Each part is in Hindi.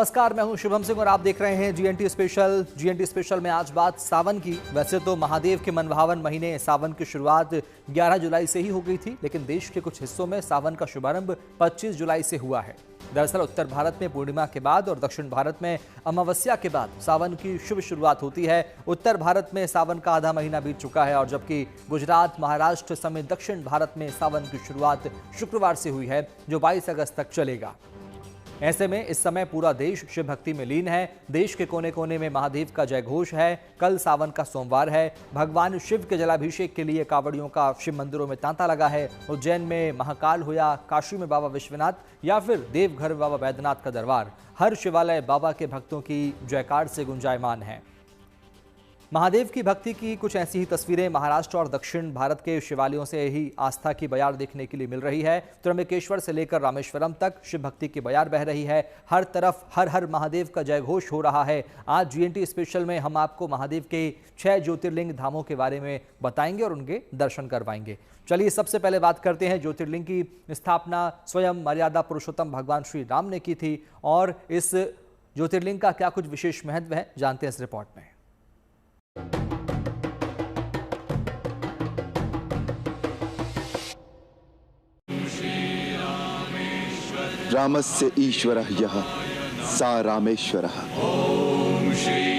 नमस्कार, मैं हूं शुभम सिंह और आप देख रहे हैं जीएनटी स्पेशल। जीएनटी स्पेशल में आज बात सावन की। वैसे तो महादेव के मनभावन महीने सावन की शुरुआत 11 जुलाई से ही हो गई थी, लेकिन देश के कुछ हिस्सों में सावन का शुभारंभ 25 जुलाई से हुआ है। दरअसल उत्तर भारत में पूर्णिमा के बाद और दक्षिण भारत में अमावस्या के बाद सावन की शुभ शुरुआत होती है। उत्तर भारत में सावन का आधा महीना बीत चुका है और जबकि गुजरात, महाराष्ट्र समेत दक्षिण भारत में सावन की शुरुआत शुक्रवार से हुई है, जो 22 अगस्त तक चलेगा। ऐसे में इस समय पूरा देश शिव भक्ति में लीन है। देश के कोने कोने में महादेव का जय घोष है। कल सावन का सोमवार है। भगवान शिव के जलाभिषेक के लिए कांवड़ियों का शिव मंदिरों में तांता लगा है। उज्जैन में महाकाल हो या काशी में बाबा विश्वनाथ या फिर देवघर में बाबा बैद्यनाथ का दरबार, हर शिवालय बाबा के भक्तों की जयकार से गुंजायमान है। महादेव की भक्ति की कुछ ऐसी ही तस्वीरें महाराष्ट्र और दक्षिण भारत के शिवालयों से ही आस्था की बयार देखने के लिए मिल रही है। त्र्यंबकेश्वर से लेकर रामेश्वरम तक शिव भक्ति की बयार बह रही है। हर तरफ हर हर महादेव का जय घोष हो रहा है। आज जीएनटी स्पेशल में हम आपको महादेव के 6 ज्योतिर्लिंग धामों के बारे में बताएंगे और उनके दर्शन करवाएंगे। चलिए सबसे पहले बात करते हैं ज्योतिर्लिंग की स्थापना स्वयं मर्यादा पुरुषोत्तम भगवान श्री राम ने की थी और इस ज्योतिर्लिंग का क्या कुछ विशेष महत्व है, जानते हैं इस रिपोर्ट में। रामस्य ईश्वरः यः सा रामेश्वरः।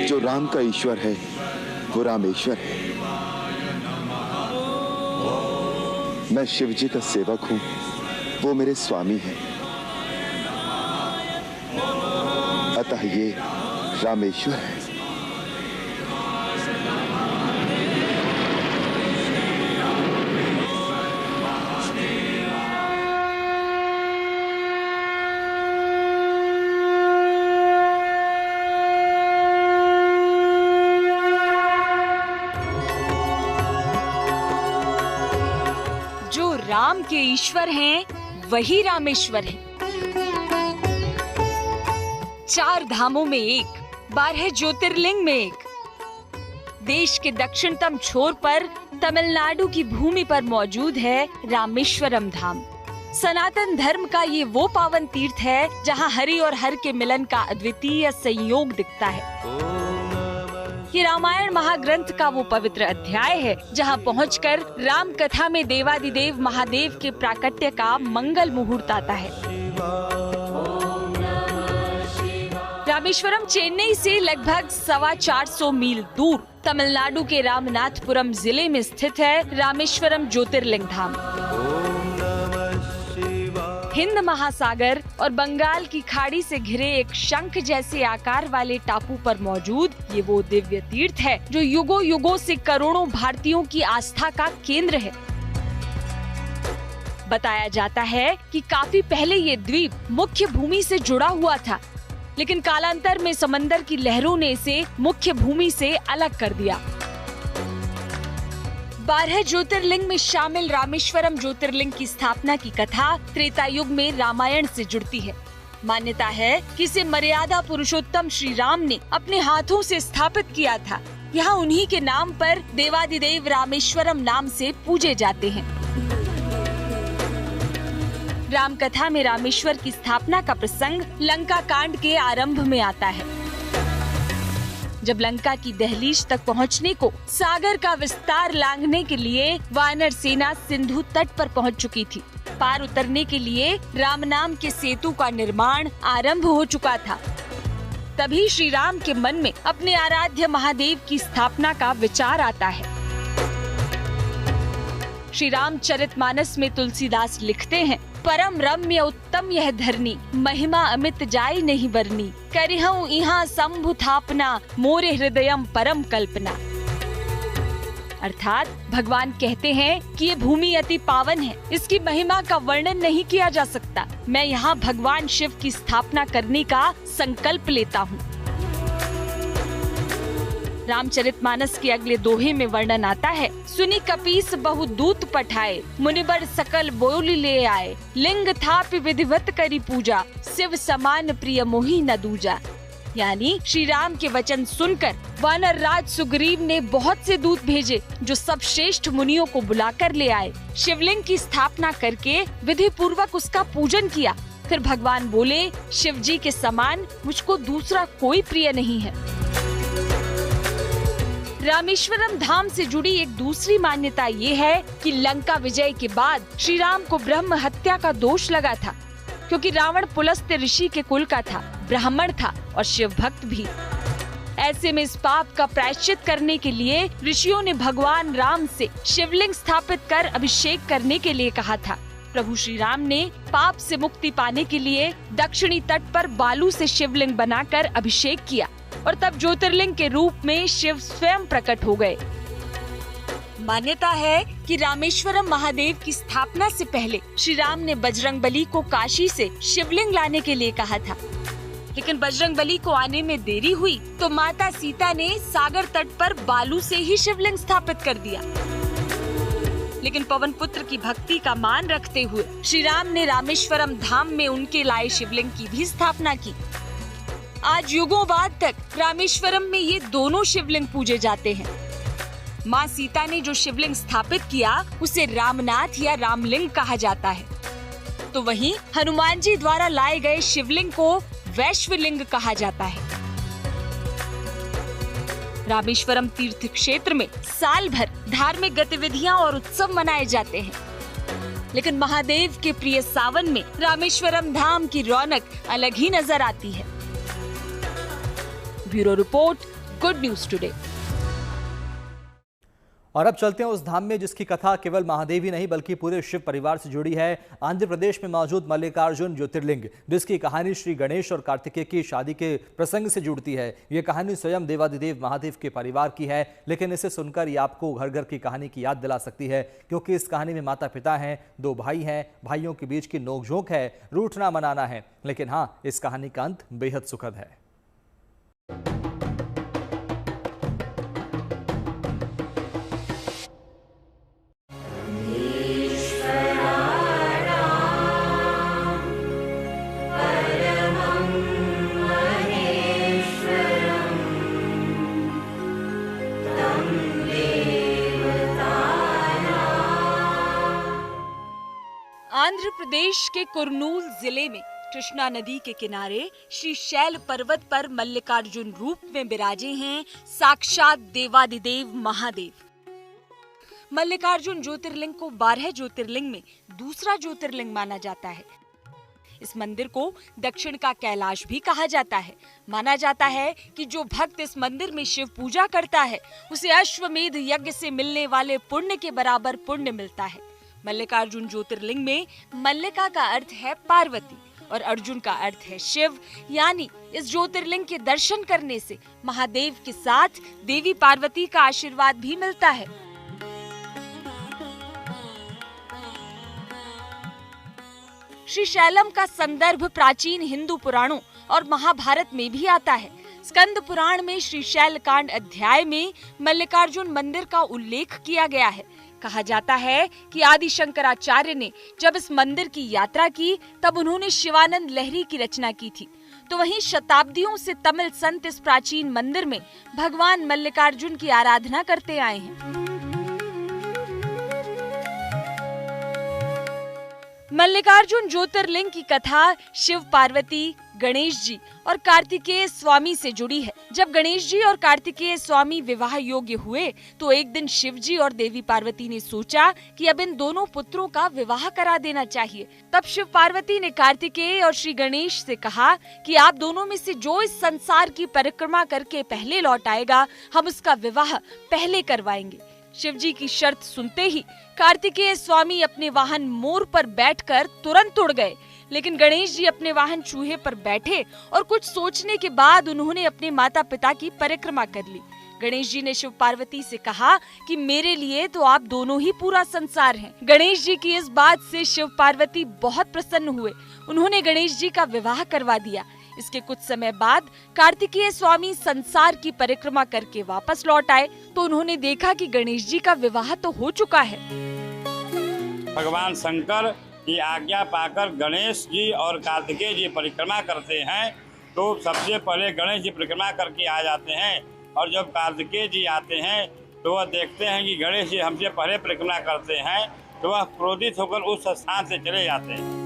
जो राम का ईश्वर है वो रामेश्वर है। मैं शिव जी का सेवक हूं, वो मेरे स्वामी हैं, अतः ये रामेश्वर है। राम के ईश्वर हैं, वही रामेश्वर हैं। 4 धामों में एक, 12 ज्योतिर्लिंग में एक। देश के दक्षिणतम छोर पर तमिलनाडु की भूमि पर मौजूद है रामेश्वरम धाम। सनातन धर्म का ये वो पावन तीर्थ है जहां हरि और हर के मिलन का अद्वितीय संयोग दिखता है। ये रामायण महाग्रंथ का वो पवित्र अध्याय है जहां पहुंचकर राम कथा में देवादिदेव महादेव के प्राकट्य का मंगल मुहूर्त आता है। रामेश्वरम चेन्नई से लगभग 425 मील दूर तमिलनाडु के रामनाथपुरम जिले में स्थित है रामेश्वरम ज्योतिर्लिंग धाम। हिंद महासागर और बंगाल की खाड़ी से घिरे एक शंख जैसे आकार वाले टापू पर मौजूद ये वो दिव्य तीर्थ है जो युगों युगों से करोड़ों भारतीयों की आस्था का केंद्र है। बताया जाता है कि काफी पहले ये द्वीप मुख्य भूमि से जुड़ा हुआ था, लेकिन कालांतर में समंदर की लहरों ने इसे मुख्य भूमि से अलग कर दिया। 12 ज्योतिर्लिंग में शामिल रामेश्वरम ज्योतिर्लिंग की स्थापना की कथा त्रेता युग में रामायण से जुड़ती है। मान्यता है कि इसे मर्यादा पुरुषोत्तम श्री राम ने अपने हाथों से स्थापित किया था। यहाँ उन्हीं के नाम पर देवादिदेव रामेश्वरम नाम से पूजे जाते हैं। राम कथा में रामेश्वर की स्थापना का प्रसंग लंका कांड के आरंभ में आता है। जब लंका की दहलीज तक पहुंचने को सागर का विस्तार लांघने के लिए वानर सेना सिंधु तट पर पहुंच चुकी थी। पार उतरने के लिए राम नाम के सेतु का निर्माण आरंभ हो चुका था। तभी श्री राम के मन में अपने आराध्य महादेव की स्थापना का विचार आता है। श्री रामचरितमानस में तुलसीदास लिखते हैं, परम रम्य उत्तम यह धरनी, महिमा अमित जाय नहीं बरनी, करिहूं इहाँ शंभु थापना, मोरे हृदयम परम कल्पना। अर्थात भगवान कहते हैं कि ये भूमि अति पावन है, इसकी महिमा का वर्णन नहीं किया जा सकता। मैं यहाँ भगवान शिव की स्थापना करने का संकल्प लेता हूँ। रामचरितमानस के अगले दोहे में वर्णन आता है, सुनी कपीस बहु दूत पठाए, मुनिबर सकल बोली ले आए, लिंग थापि विधिवत करी पूजा, शिव समान प्रिय मोहि न दूजा। यानी श्री राम के वचन सुनकर वानर राज सुग्रीव ने बहुत से दूत भेजे जो सब श्रेष्ठ मुनियों को बुलाकर ले आए। शिवलिंग की स्थापना करके विधि पूर्वक उसका पूजन किया। फिर भगवान बोले, शिव जी के समान मुझको दूसरा कोई प्रिय नहीं है। रामेश्वरम धाम से जुड़ी एक दूसरी मान्यता ये है कि लंका विजय के बाद श्री राम को ब्रह्म हत्या का दोष लगा था, क्योंकि रावण पुलस्त्य ऋषि के कुल का था, ब्राह्मण था और शिव भक्त भी। ऐसे में इस पाप का प्रायश्चित करने के लिए ऋषियों ने भगवान राम से शिवलिंग स्थापित कर अभिषेक करने के लिए कहा था। प्रभु श्री राम ने पाप से मुक्ति पाने के लिए दक्षिणी तट पर बालू से शिवलिंग बनाकर अभिषेक किया और तब ज्योतिर्लिंग के रूप में शिव स्वयं प्रकट हो गए। मान्यता है कि रामेश्वरम महादेव की स्थापना से पहले श्री राम ने बजरंगबली को काशी से शिवलिंग लाने के लिए कहा था, लेकिन बजरंगबली को आने में देरी हुई तो माता सीता ने सागर तट पर बालू से ही शिवलिंग स्थापित कर दिया। लेकिन पवन पुत्र की भक्ति का मान रखते हुए श्री राम ने रामेश्वरम धाम में उनके लाए शिवलिंग की भी स्थापना की। आज युगों बाद तक रामेश्वरम में ये दोनों शिवलिंग पूजे जाते हैं। माँ सीता ने जो शिवलिंग स्थापित किया उसे रामनाथ या रामलिंग कहा जाता है, तो वहीं हनुमान जी द्वारा लाए गए शिवलिंग को वैश्वलिंग कहा जाता है। रामेश्वरम तीर्थ क्षेत्र में साल भर धार्मिक गतिविधियां और उत्सव मनाए जाते हैं, लेकिन महादेव के प्रिय सावन में रामेश्वरम धाम की रौनक अलग ही नजर आती है। Bureau report, good news today. और अब चलते हैं उस धाम में जिसकी कथा केवल महादेव ही नहीं बल्कि पूरे शिव परिवार से जुड़ी है। आंध्र प्रदेश में मौजूद मल्लिकार्जुन ज्योतिर्लिंग, जिसकी कहानी श्री गणेश और कार्तिकेय की शादी के प्रसंग से जुड़ती है। ये कहानी स्वयं देवादिदेव महादेव के परिवार की है, लेकिन इसे सुनकर ये आपको घर घर की कहानी की याद दिला सकती है, क्योंकि इस कहानी में माता पिता हैं, दो भाई हैं, भाइयों के बीच की नोकझोंक है, रूठना मनाना है। लेकिन हाँ, इस कहानी का अंत बेहद सुखद है। आंध्र प्रदेश के कुर्नूल जिले में कृष्णा नदी के किनारे श्री शैल पर्वत पर मल्लिकार्जुन रूप में विराजे हैं साक्षात देवादिदेव महादेव। मल्लिकार्जुन ज्योतिर्लिंग को 12 ज्योतिर्लिंग में दूसरा ज्योतिर्लिंग माना जाता है। इस मंदिर को दक्षिण का कैलाश भी कहा जाता है। माना जाता है कि जो भक्त इस मंदिर में शिव पूजा करता है उसे अश्वमेध यज्ञ से मिलने वाले पुण्य के बराबर पुण्य मिलता है। मल्लिकार्जुन ज्योतिर्लिंग में मल्लिका का अर्थ है पार्वती और अर्जुन का अर्थ है शिव, यानी इस ज्योतिर्लिंग के दर्शन करने से महादेव के साथ देवी पार्वती का आशीर्वाद भी मिलता है। श्री शैलम का संदर्भ प्राचीन हिंदू पुराणों और महाभारत में भी आता है। स्कंद पुराण में श्री शैल कांड अध्याय में मल्लिकार्जुन मंदिर का उल्लेख किया गया है। कहा जाता है कि आदि शंकराचार्य ने जब इस मंदिर की यात्रा की तब उन्होंने शिवानंद लहरी की रचना की थी। तो वहीं शताब्दियों से तमिल संत इस प्राचीन मंदिर में भगवान मल्लिकार्जुन की आराधना करते आए हैं। मल्लिकार्जुन ज्योतिर्लिंग की कथा शिव पार्वती, गणेश जी और कार्तिकेय स्वामी से जुड़ी है। जब गणेश जी और कार्तिकेय स्वामी विवाह योग्य हुए तो एक दिन शिव जी और देवी पार्वती ने सोचा कि अब इन दोनों पुत्रों का विवाह करा देना चाहिए। तब शिव पार्वती ने कार्तिकेय और श्री गणेश से कहा कि आप दोनों में से जो इस संसार की परिक्रमा करके पहले लौट आएगा, हम उसका विवाह पहले करवाएंगे। शिव जी की शर्त सुनते ही कार्तिकेय स्वामी अपने वाहन मोर पर बैठकर तुरंत उड़ गए, लेकिन गणेश जी अपने वाहन चूहे पर बैठे और कुछ सोचने के बाद उन्होंने अपने माता पिता की परिक्रमा कर ली। गणेश जी ने शिव पार्वती से कहा कि मेरे लिए तो आप दोनों ही पूरा संसार हैं। गणेश जी की इस बात से शिव पार्वती बहुत प्रसन्न हुए। उन्होंने गणेश जी का विवाह करवा दिया। इसके कुछ समय बाद कार्तिकेय स्वामी संसार की परिक्रमा करके वापस लौट आए तो उन्होंने देखा कि गणेश जी का विवाह तो हो चुका है। भगवान शंकर की आज्ञा पाकर गणेश जी और कार्तिकेय जी परिक्रमा करते हैं तो सबसे पहले गणेश जी परिक्रमा करके आ जाते हैं, और जब कार्तिकेय जी आते हैं तो वह देखते हैं कि गणेश जी हमसे पहले परिक्रमा करते हैं, तो वह क्रोधित होकर उस स्थान से चले जाते हैं।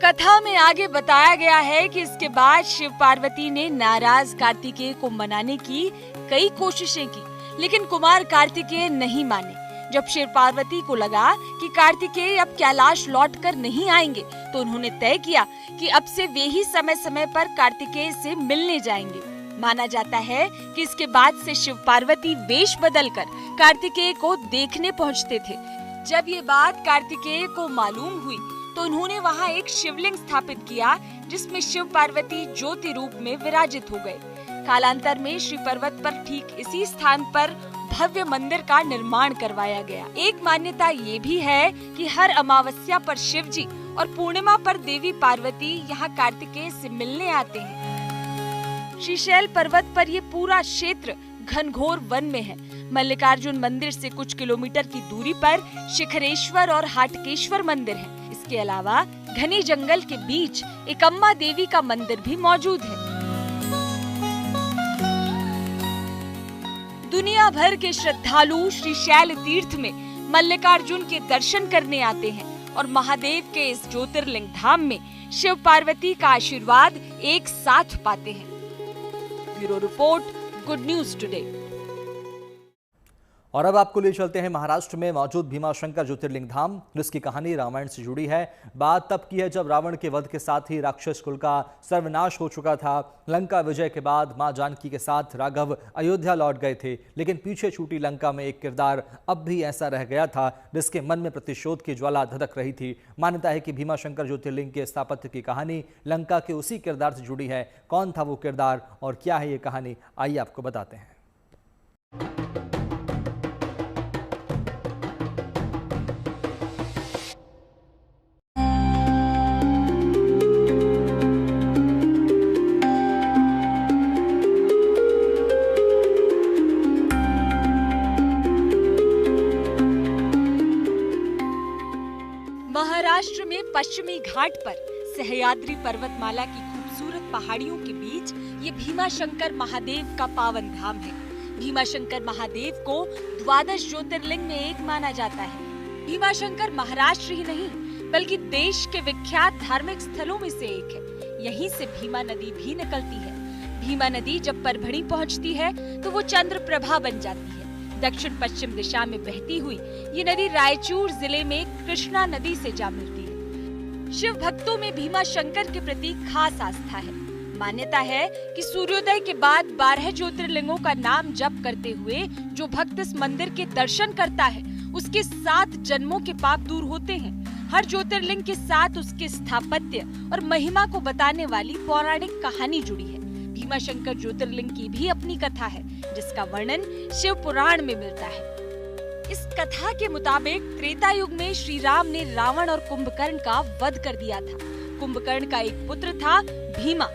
कथा में आगे बताया गया है कि इसके बाद शिव पार्वती ने नाराज कार्तिकेय को मनाने की कई कोशिशें की, लेकिन कुमार कार्तिकेय नहीं माने। जब शिव पार्वती को लगा कि कार्तिकेय अब कैलाश लौटकर नहीं आएंगे, तो उन्होंने तय किया कि अब से वे ही समय समय पर कार्तिकेय से मिलने जाएंगे। माना जाता है कि इसके बाद से शिव पार्वती वेश बदलकर कार्तिकेय को देखने पहुंचते थे। जब ये बात कार्तिकेय को मालूम हुई, तो उन्होंने वहां एक शिवलिंग स्थापित किया, जिसमें शिव पार्वती ज्योति रूप में विराजित हो गए। कालांतर में श्री पर्वत पर ठीक इसी स्थान पर भव्य मंदिर का निर्माण करवाया गया। एक मान्यता ये भी है कि हर अमावस्या पर शिव जी और पूर्णिमा पर देवी पार्वती यहाँ कार्तिकेय से मिलने आते हैं। श्रीशैल पर्वत पर ये पूरा क्षेत्र घनघोर वन में है। मल्लिकार्जुन मंदिर से कुछ किलोमीटर की दूरी पर शिखरेश्वर और हाटकेश्वर मंदिर है। इसके अलावा घने जंगल के बीच एक अम्मा देवी का मंदिर भी मौजूद है। दुनिया भर के श्रद्धालु श्रीशैल तीर्थ में मल्लिकार्जुन के दर्शन करने आते हैं और महादेव के इस ज्योतिर्लिंग धाम में शिव पार्वती का आशीर्वाद एक साथ पाते हैं। Bureau report, good news today. और अब आपको ले चलते हैं महाराष्ट्र में मौजूद भीमाशंकर ज्योतिर्लिंग धाम, जिसकी कहानी रामायण से जुड़ी है। बात तब की है जब रावण के वध के साथ ही राक्षस कुल का सर्वनाश हो चुका था। लंका विजय के बाद मां जानकी के साथ राघव अयोध्या लौट गए थे, लेकिन पीछे छूटी लंका में एक किरदार अब भी ऐसा रह गया था जिसके मन में प्रतिशोध की ज्वाला धधक रही थी। मान्यता है कि भीमाशंकर ज्योतिर्लिंग के स्थापत्य की कहानी लंका के उसी किरदार से जुड़ी है। कौन था वो किरदार और क्या है ये कहानी, आइए आपको बताते हैं। महाराष्ट्र में पश्चिमी घाट पर सह्याद्री पर्वतमाला की खूबसूरत पहाड़ियों के बीच ये भीमाशंकर महादेव का पावन धाम है। भीमाशंकर महादेव को 12 ज्योतिर्लिंग में एक माना जाता है। भीमाशंकर महाराष्ट्र ही नहीं बल्कि देश के विख्यात धार्मिक स्थलों में से एक है। यहीं से भीमा नदी भी निकलती है। भीमा नदी जब परभणी पहुंचती है तो वो चंद्रप्रभा बन जाती है। दक्षिण पश्चिम दिशा में बहती हुई ये नदी रायचूर जिले में कृष्णा नदी से जा मिलती है। शिव भक्तों में भीमाशंकर के प्रति खास आस्था है। मान्यता है कि सूर्योदय के बाद 12 ज्योतिर्लिंगों का नाम जप करते हुए जो भक्त इस मंदिर के दर्शन करता है, उसके 7 जन्मों के पाप दूर होते हैं। हर ज्योतिर्लिंग के साथ उसके स्थापत्य और महिमा को बताने वाली पौराणिक कहानी जुड़ी है। भीमाशंकर ज्योतिर्लिंग की भी अपनी कथा है, जिसका वर्णन शिव पुराण में मिलता है। इस कथा के मुताबिक त्रेता युग में श्री राम ने रावण और कुंभकर्ण का वध कर दिया था। कुंभकर्ण का एक पुत्र था भीमा।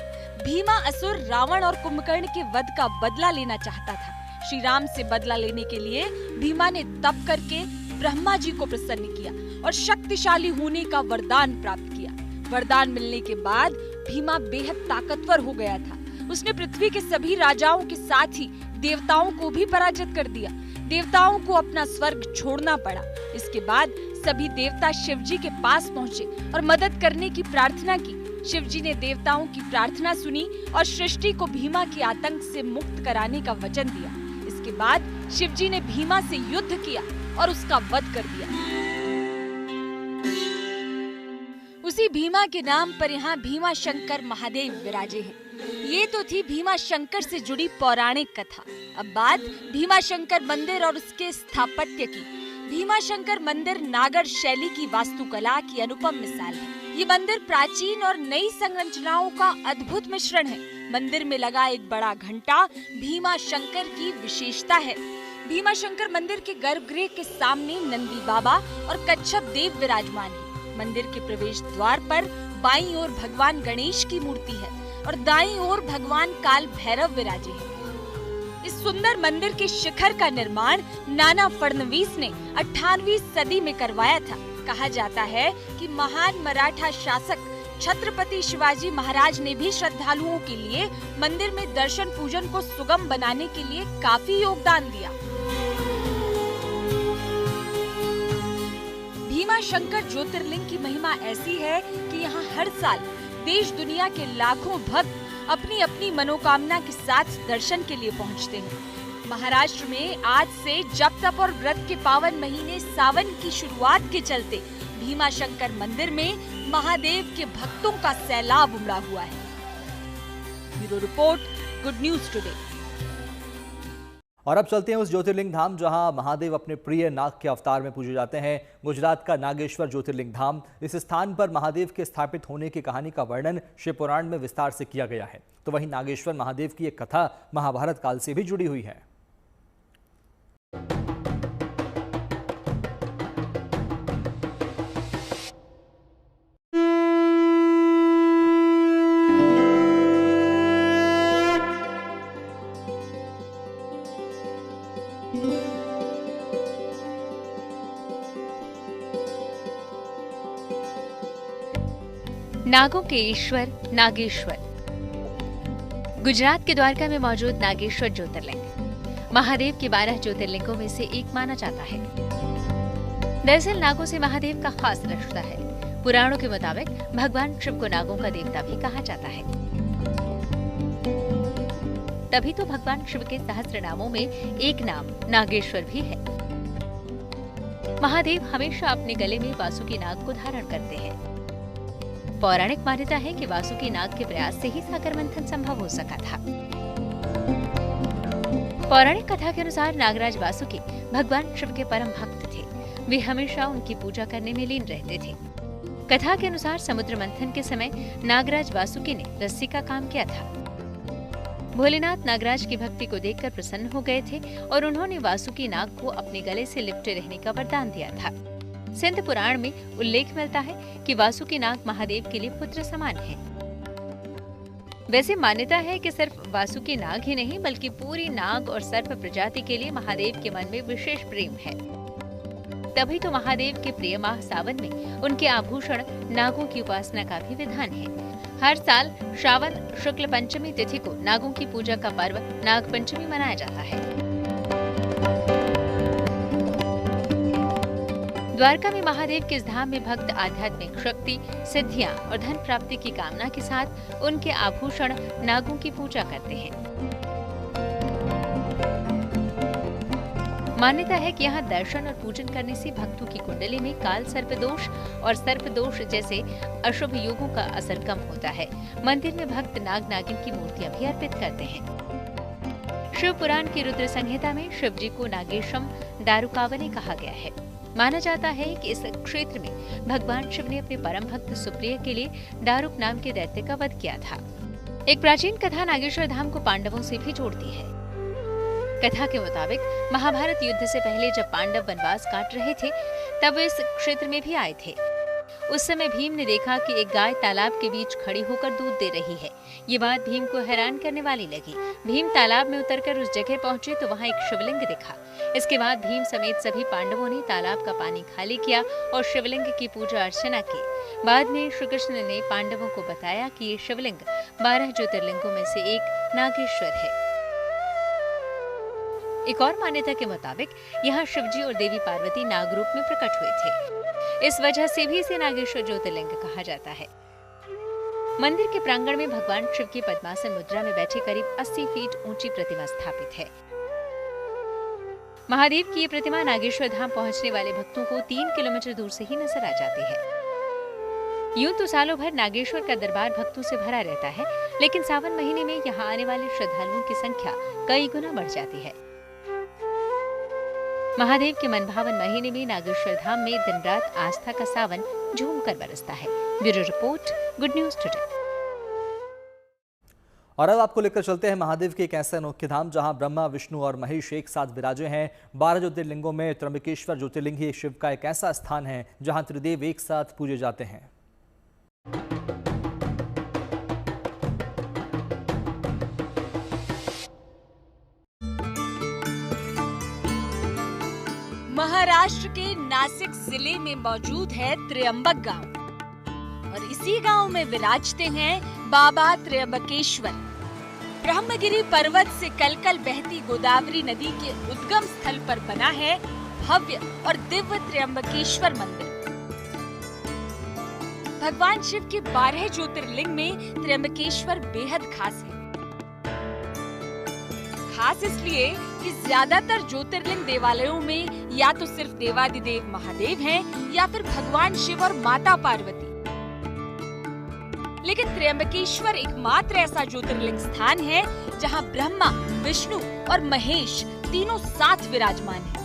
भीमा असुर रावण और कुंभकर्ण के वध का बदला लेना चाहता था। श्री राम से बदला लेने के लिए भीमा ने तप करके ब्रह्मा जी को प्रसन्न किया और शक्तिशाली होने का वरदान प्राप्त किया। वरदान मिलने के बाद भीमा बेहद ताकतवर हो गया था। उसने पृथ्वी के सभी राजाओं के साथ ही देवताओं को भी पराजित कर दिया। देवताओं को अपना स्वर्ग छोड़ना पड़ा। इसके बाद सभी देवता शिवजी के पास पहुँचे और मदद करने की प्रार्थना की। शिवजी ने देवताओं की प्रार्थना सुनी और सृष्टि को भीमा के आतंक से मुक्त कराने का वचन दिया। इसके बाद शिवजी ने भीमा से युद्ध किया और उसका वध कर दिया। उसी भीमा के नाम पर यहाँ भीमाशंकर महादेव विराजे हैं। ये तो थी भीमाशंकर से जुड़ी पौराणिक कथा। अब बात भीमाशंकर मंदिर और उसके स्थापत्य की। भीमाशंकर मंदिर नागर शैली की वास्तुकला की अनुपम मिसाल है। ये मंदिर प्राचीन और नई संरचनाओं का अद्भुत मिश्रण है। मंदिर में लगा एक बड़ा घंटा भीमाशंकर की विशेषता है। भीमाशंकर मंदिर के गर्भगृह के सामने नंदी बाबा और कच्छप देव विराजमान है। मंदिर के प्रवेश द्वार पर बाईं ओर भगवान गणेश की मूर्ति है और दाईं ओर भगवान काल भैरव विराजे हैं। इस सुंदर मंदिर के शिखर का निर्माण नाना फडणवीस ने 18वीं सदी में करवाया था। कहा जाता है कि महान मराठा शासक छत्रपति शिवाजी महाराज ने भी श्रद्धालुओं के लिए मंदिर में दर्शन पूजन को सुगम बनाने के लिए काफी योगदान दिया। भीमा शंकर ज्योतिर्लिंग की महिमा ऐसी है कि यहाँ हर साल देश दुनिया के लाखों भक्त अपनी अपनी मनोकामना के साथ दर्शन के लिए पहुँचते हैं। महाराष्ट्र में आज से जप तप और व्रत के पावन महीने सावन की शुरुआत के चलते भीमा शंकर मंदिर में महादेव के भक्तों का सैलाब उमड़ा हुआ है। Bureau report, good news today. और अब चलते हैं उस ज्योतिर्लिंग धाम जहां महादेव अपने प्रिय नाग के अवतार में पूजे जाते हैं। गुजरात का नागेश्वर ज्योतिर्लिंग धाम। इस स्थान पर महादेव के स्थापित होने की कहानी का वर्णन शिव पुराण में विस्तार से किया गया है। तो वहीं नागेश्वर महादेव की एक कथा महाभारत काल से भी जुड़ी हुई है। नागों के ईश्वर नागेश्वर। गुजरात के द्वारका में मौजूद नागेश्वर ज्योतिर्लिंग महादेव के 12 ज्योतिर्लिंगों में से एक माना जाता है। दरअसल नागों से महादेव का खास रिश्ता है। पुराणों के मुताबिक भगवान शिव को नागों का देवता भी कहा जाता है। तभी तो भगवान शिव के सहस्त्र नामों में एक नाम नागेश्वर भी है। महादेव हमेशा अपने गले में वासुकी नाग को धारण करते हैं। पौराणिक मान्यता है कि वासुकी नाग के प्रयास से ही सागर मंथन संभव हो सका था। पौराणिक कथा के अनुसार नागराज वासुकी भगवान शिव के परम भक्त थे। वे हमेशा उनकी पूजा करने में लीन रहते थे। कथा के अनुसार समुद्र मंथन के समय नागराज वासुकी ने रस्सी का काम किया था। भोलेनाथ नागराज की भक्ति को देखकर प्रसन्न हो गए थे और उन्होंने वासुकी नाग को अपने गले से लिपटे रहने का वरदान दिया था। सिंध पुराण में उल्लेख मिलता है कि वासुकी नाग महादेव के लिए पुत्र समान है। वैसे मान्यता है कि सिर्फ वासुकी नाग ही नहीं बल्कि पूरी नाग और सर्प प्रजाति के लिए महादेव के मन में विशेष प्रेम है। तभी तो महादेव के प्रिय माह सावन में उनके आभूषण नागों की उपासना का भी विधान है। हर साल श्रावण शुक्ल पंचमी तिथि को नागों की पूजा का पर्व नाग पंचमी मनाया जाता है। द्वारका में महादेव के इस धाम में भक्त आध्यात्मिक शक्ति, सिद्धियां और धन प्राप्ति की कामना के साथ उनके आभूषण नागों की पूजा करते हैं। मान्यता है कि यहाँ दर्शन और पूजन करने से भक्तों की कुंडली में काल सर्प दोष और सर्प दोष जैसे अशुभ योगों का असर कम होता है। मंदिर में भक्त नाग नागिन की मूर्तियां भी अर्पित करते हैं। शिव पुराण की रुद्र संहिता में शिव जी को नागेशम दारुकावने कहा गया है। माना जाता है कि इस क्षेत्र में भगवान शिव ने अपने परम भक्त सुप्रिय के लिए दारुक नाम के दैत्य का वध किया था। एक प्राचीन कथा नागेश्वर धाम को पांडवों से भी जोड़ती है। कथा के मुताबिक महाभारत युद्ध से पहले जब पांडव वनवास काट रहे थे तब इस क्षेत्र में भी आए थे। उस समय भीम ने देखा कि एक गाय तालाब के बीच खड़ी होकर दूध दे रही है। ये बात भीम को हैरान करने वाली लगी। भीम तालाब में उतरकर उस जगह पहुंचे तो वहां एक शिवलिंग दिखा। इसके बाद भीम समेत सभी पांडवों ने तालाब का पानी खाली किया और शिवलिंग की पूजा अर्चना की। बाद में श्री कृष्ण ने पांडवों को बताया कि ये शिवलिंग 12 ज्योतिर्लिंगों में से एक नागेश्वर है। एक और मान्यता के मुताबिक यहाँ शिवजी और देवी पार्वती नाग रूप में प्रकट हुए थे। इस वजह से भी इसे नागेश्वर ज्योतिर्लिंग कहा जाता है। मंदिर के प्रांगण में भगवान शिव की पद्मासन मुद्रा में बैठी करीब 80 फीट ऊंची प्रतिमा स्थापित है। महादेव की ये प्रतिमा नागेश्वर धाम पहुंचने वाले भक्तों को 3 किलोमीटर दूर से ही नजर आ जाती है। यूं तो सालों भर नागेश्वर का दरबार भक्तों से भरा रहता है, लेकिन सावन महीने में यहाँ आने वाले श्रद्धालुओं की संख्या कई गुना बढ़ जाती है। महादेव के मनभावन महीने में नागेश्वर धाम में दिन रात आस्था का सावन झूमकर बरसता है। Bureau report, good news today. और अब आपको लेकर चलते हैं महादेव के एक ऐसे अनोखे धाम जहां ब्रह्मा, विष्णु और महेश एक साथ विराजे हैं। 12 ज्योतिर्लिंगों में त्र्यंबकेश्वर ज्योतिर्लिंग ही शिव का एक ऐसा स्थान है जहां त्रिदेव एक साथ पूजे जाते हैं। महाराष्ट्र के नासिक जिले में मौजूद है त्र्यंबक गांव और इसी गांव में विराजते हैं बाबा त्र्यंबकेश्वर। ब्रह्मगिरी पर्वत से कलकल बहती गोदावरी नदी के उद्गम स्थल पर बना है भव्य और दिव्य त्र्यंबकेश्वर मंदिर। भगवान शिव के 12 ज्योतिर्लिंग में त्र्यंबकेश्वर बेहद खास है। खास इसलिए कि ज्यादातर ज्योतिर्लिंग देवालयों में या तो सिर्फ देवादिदेव महादेव हैं या फिर भगवान शिव और माता पार्वती। लेकिन त्र्यंबकेश्वर एकमात्र ऐसा ज्योतिर्लिंग स्थान है जहां ब्रह्मा, विष्णु और महेश तीनों साथ विराजमान हैं।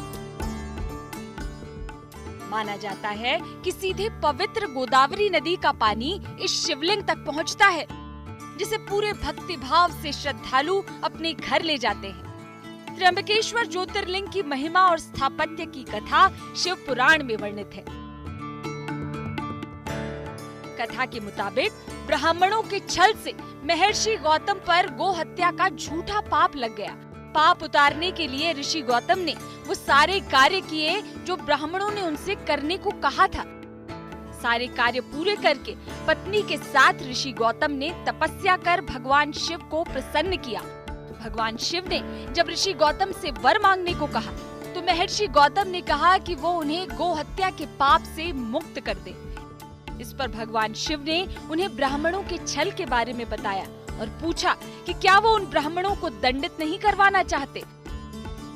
माना जाता है कि सीधे पवित्र गोदावरी नदी का पानी इस शिवलिंग तक पहुंचता है, जिसे पूरे भक्ति भाव से श्रद्धालु अपने घर ले जाते हैं। त्र्यंबकेश्वर ज्योतिर्लिंग की महिमा और स्थापत्य की कथा शिव पुराण में वर्णित है। कथा के मुताबिक ब्राह्मणों के छल से महर्षि गौतम पर गो हत्या का झूठा पाप लग गया। पाप उतारने के लिए ऋषि गौतम ने वो सारे कार्य किए जो ब्राह्मणों ने उनसे करने को कहा था। सारे कार्य पूरे करके पत्नी के साथ ऋषि गौतम ने तपस्या कर भगवान शिव को प्रसन्न किया। भगवान शिव ने जब ऋषि गौतम से वर मांगने को कहा तो महर्षि गौतम ने कहा कि वो उन्हें गो हत्या के पाप से मुक्त कर दे। इस पर भगवान शिव ने उन्हें ब्राह्मणों के छल के बारे में बताया और पूछा कि क्या वो उन ब्राह्मणों को दंडित नहीं करवाना चाहते।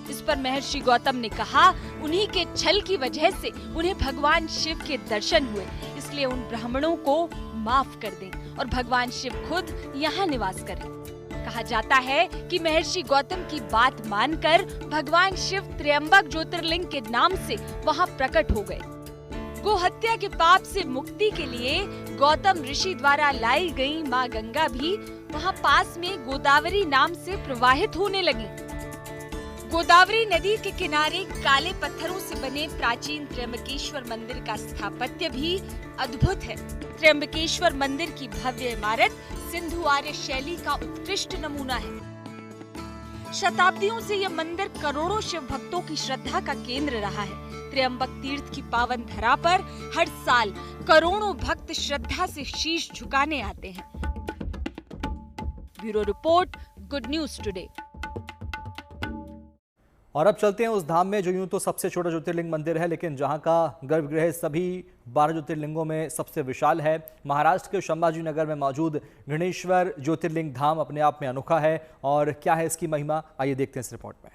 इस पर महर्षि गौतम ने कहा उन्हीं के छल की वजह से उन्हें भगवान शिव के दर्शन हुए, इसलिए उन ब्राह्मणों को माफ कर दें और भगवान शिव खुद यहाँ निवास करें। कहा जाता है कि महर्षि गौतम की बात मानकर भगवान शिव त्र्यंबक ज्योतिर्लिंग के नाम से वहाँ प्रकट हो गए। गो हत्या के पाप से मुक्ति के लिए गौतम ऋषि द्वारा लाई गई माँ गंगा भी वहाँ पास में गोदावरी नाम से प्रवाहित होने लगी। गोदावरी नदी के किनारे काले पत्थरों से बने प्राचीन त्र्यंबकेश्वर मंदिर का स्थापत्य भी अद्भुत है। त्र्यंबकेश्वर मंदिर की भव्य इमारत सिंधु आर्य शैली का उत्कृष्ट नमूना है। शताब्दियों से यह मंदिर करोड़ों शिव भक्तों की श्रद्धा का केंद्र रहा है। त्र्यंबक तीर्थ की पावन धरा पर हर साल करोड़ों भक्त श्रद्धा से शीश झुकाने आते हैं। Bureau report, good news today. और अब चलते हैं उस धाम में जो यूं तो सबसे छोटा ज्योतिर्लिंग मंदिर है, लेकिन जहां का गर्भगृह सभी 12 ज्योतिर्लिंगों में सबसे विशाल है। महाराष्ट्र के संभाजी नगर में मौजूद घृणेश्वर ज्योतिर्लिंग धाम अपने आप में अनोखा है। और क्या है इसकी महिमा, आइए देखते हैं इस रिपोर्ट में।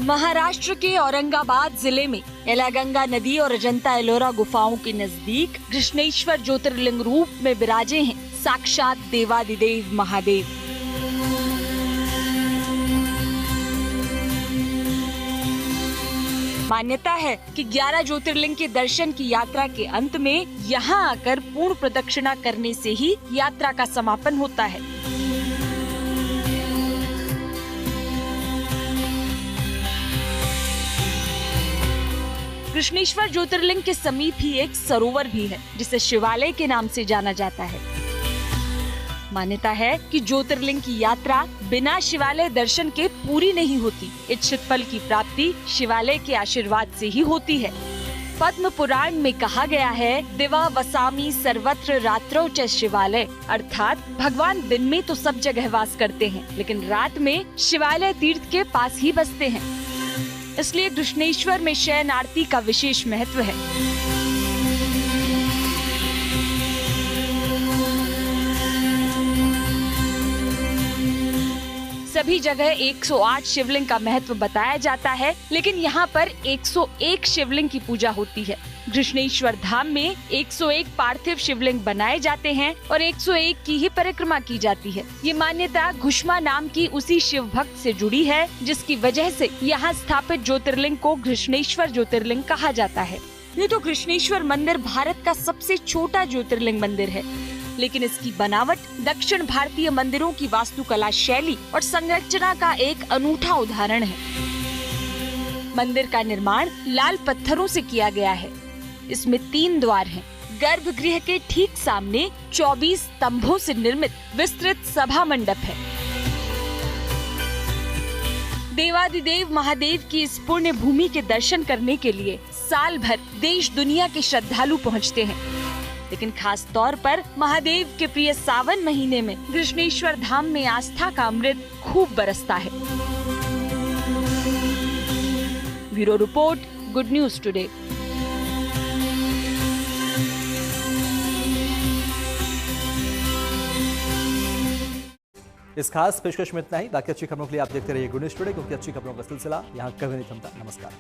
महाराष्ट्र के औरंगाबाद जिले में एलागंगा नदी और अजंता एलोरा गुफाओं के नजदीक घृष्णेश्वर ज्योतिर्लिंग रूप में विराजे हैं साक्षात देवादिदेव महादेव। मान्यता है कि 11 ज्योतिर्लिंग के दर्शन की यात्रा के अंत में यहाँ आकर पूर्ण प्रदक्षिणा करने से ही यात्रा का समापन होता है। घृष्णेश्वर ज्योतिर्लिंग के समीप ही एक सरोवर भी है जिसे शिवालय के नाम से जाना जाता है। मान्यता है कि ज्योतिर्लिंग की यात्रा बिना शिवालय दर्शन के पूरी नहीं होती। इच्छित फल की प्राप्ति शिवालय के आशीर्वाद से ही होती है। पद्म पुराण में कहा गया है, दिवा वसामी सर्वत्र रात्रौ च शिवालय, अर्थात भगवान दिन में तो सब जगह वास करते हैं लेकिन रात में शिवालय तीर्थ के पास ही बसते हैं। इसलिए घृष्णेश्वर में शयन आरती का विशेष महत्व है। सभी जगह 108 शिवलिंग का महत्व बताया जाता है, लेकिन यहाँ पर 101 शिवलिंग की पूजा होती है। घृष्णेश्वर धाम में 101 पार्थिव शिवलिंग बनाए जाते हैं और 101 की ही परिक्रमा की जाती है। ये मान्यता घुष्मा नाम की उसी शिव भक्त से जुड़ी है, जिसकी वजह से यहाँ स्थापित ज्योतिर्लिंग को घृष्णेश्वर ज्योतिर्लिंग कहा जाता है। ये तो घृष्णेश्वर मंदिर भारत का सबसे छोटा ज्योतिर्लिंग मंदिर है, लेकिन इसकी बनावट दक्षिण भारतीय मंदिरों की वास्तुकला शैली और संरचना का एक अनूठा उदाहरण है। मंदिर का निर्माण लाल पत्थरों से किया गया है। इसमें 3 द्वार हैं। गर्भगृह के ठीक सामने 24 स्तंभों से निर्मित विस्तृत सभा मंडप है। देवादिदेव महादेव की इस पुण्य भूमि के दर्शन करने के लिए साल भर देश दुनिया के श्रद्धालु पहुंचते हैं, लेकिन खास तौर पर महादेव के प्रिय सावन महीने में घृष्णेश्वर धाम में आस्था का अमृत खूब बरसता है। Bureau report, good news today. इस खास पेशकश में इतना ही। बाकी अच्छी खबरों के लिए आप देखते रहिए गुड न्यूज टुडे, क्योंकि अच्छी खबरों का सिलसिला यहाँ कभी नहीं थमता। नमस्कार।